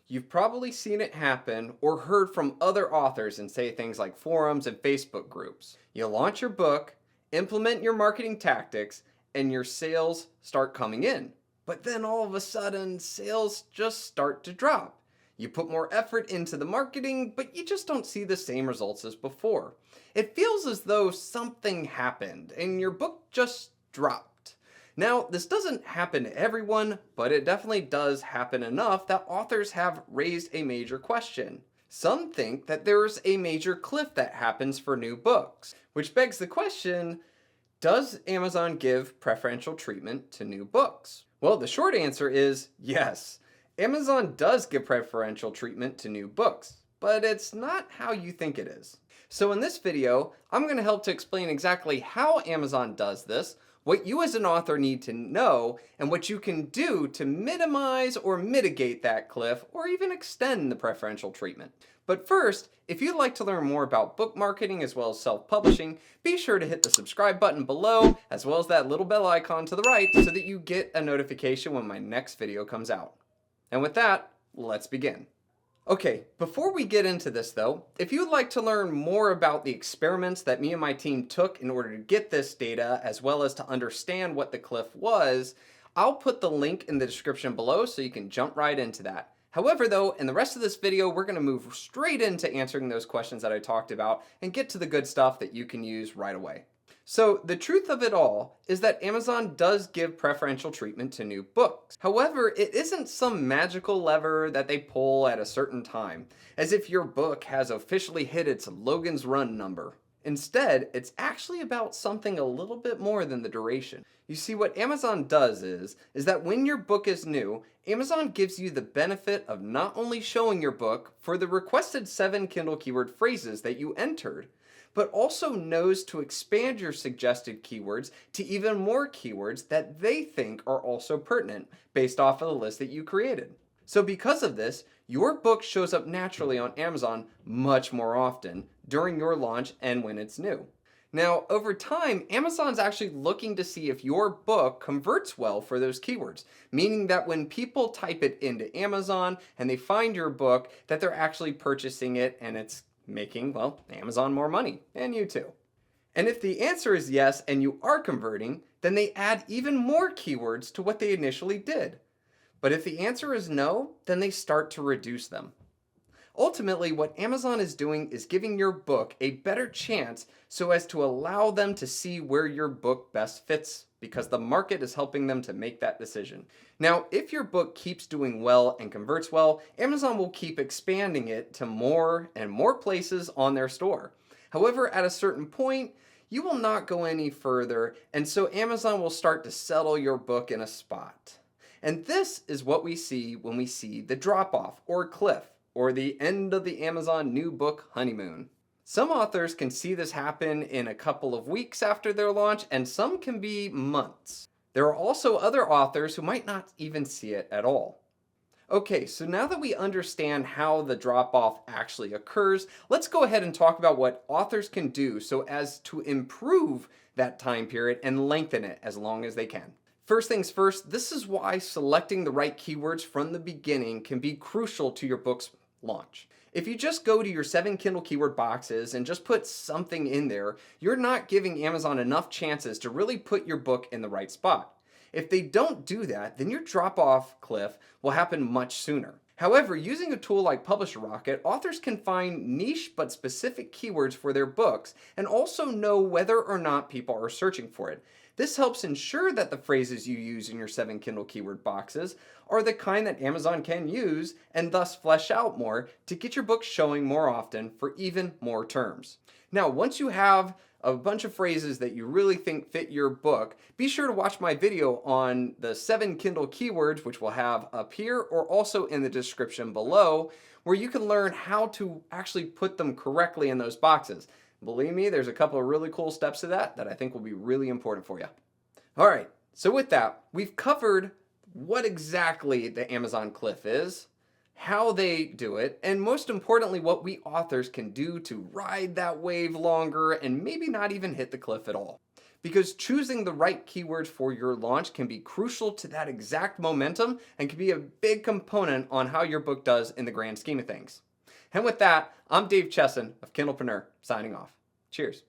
You've probably seen it happen or heard from other authors in, say, things like forums and Facebook groups. You launch your book, implement your marketing tactics, and your sales start coming in. But then all of a sudden, sales just start to drop. You put more effort into the marketing, but you just don't see the same results as before. It feels as though something happened and your book just dropped. Now, this doesn't happen to everyone, but it definitely does happen enough that authors have raised a major question. Some think that there's a major cliff that happens for new books, which begs the question, does Amazon give preferential treatment to new books? Well, the short answer is yes. Amazon does give preferential treatment to new books, but it's not how you think it is. So in this video, I'm going to help to explain exactly how Amazon does this, what you as an author need to know, and what you can do to minimize or mitigate that cliff or even extend the preferential treatment. But first, if you'd like to learn more about book marketing as well as self-publishing, be sure to hit the subscribe button below as well as that little bell icon to the right so that you get a notification when my next video comes out. And with that, let's begin. Okay, before we get into this though, if you'd like to learn more about the experiments that me and my team took in order to get this data, as well as to understand what the cliff was, I'll put the link in the description below so you can jump right into that. However though, in the rest of this video, we're going to move straight into answering those questions that I talked about and get to the good stuff that you can use right away. So the truth of it all is that Amazon does give preferential treatment to new books. However, it isn't some magical lever that they pull at a certain time, as if your book has officially hit its Logan's Run number. Instead, it's actually about something a little bit more than the duration. You see, what Amazon does is that when your book is new, Amazon gives you the benefit of not only showing your book for the requested 7 Kindle keyword phrases that you entered, but also knows to expand your suggested keywords to even more keywords that they think are also pertinent based off of the list that you created. So because of this, your book shows up naturally on Amazon much more often during your launch and when it's new. Now, over time, Amazon's actually looking to see if your book converts well for those keywords, meaning that when people type it into Amazon and they find your book, that they're actually purchasing it and it's making, well, Amazon more money, and you too. And if the answer is yes and you are converting, then they add even more keywords to what they initially did. But if the answer is no, then they start to reduce them. Ultimately, what Amazon is doing is giving your book a better chance so as to allow them to see where your book best fits, because the market is helping them to make that decision. Now, if your book keeps doing well and converts well, Amazon will keep expanding it to more and more places on their store. However, at a certain point, you will not go any further, and so Amazon will start to settle your book in a spot. And this is what we see when we see the drop-off or cliff, or the end of the Amazon new book honeymoon. Some authors can see this happen in a couple of weeks after their launch, and some can be months. There are also other authors who might not even see it at all. Okay, so now that we understand how the drop-off actually occurs, let's go ahead and talk about what authors can do so as to improve that time period and lengthen it as long as they can. First things first, this is why selecting the right keywords from the beginning can be crucial to your book's launch. If you just go to your 7 Kindle keyword boxes and just put something in there, you're not giving Amazon enough chances to really put your book in the right spot. If they don't do that, then your drop-off cliff will happen much sooner. However, using a tool like Publisher Rocket, authors can find niche but specific keywords for their books and also know whether or not people are searching for it. This helps ensure that the phrases you use in your 7 Kindle keyword boxes are the kind that Amazon can use and thus flesh out more to get your book showing more often for even more terms. Now, once you have a bunch of phrases that you really think fit your book, be sure to watch my video on the 7 Kindle keywords, which we'll have up here or also in the description below, where you can learn how to actually put them correctly in those boxes. Believe me, there's a couple of really cool steps to that I think will be really important for you. All right, so with that, we've covered what exactly the Amazon cliff is, how they do it, and most importantly, what we authors can do to ride that wave longer and maybe not even hit the cliff at all. because choosing the right keywords for your launch can be crucial to that exact momentum and can be a big component on how your book does in the grand scheme of things. And with that, I'm Dave Chesson of Kindlepreneur, signing off. Cheers.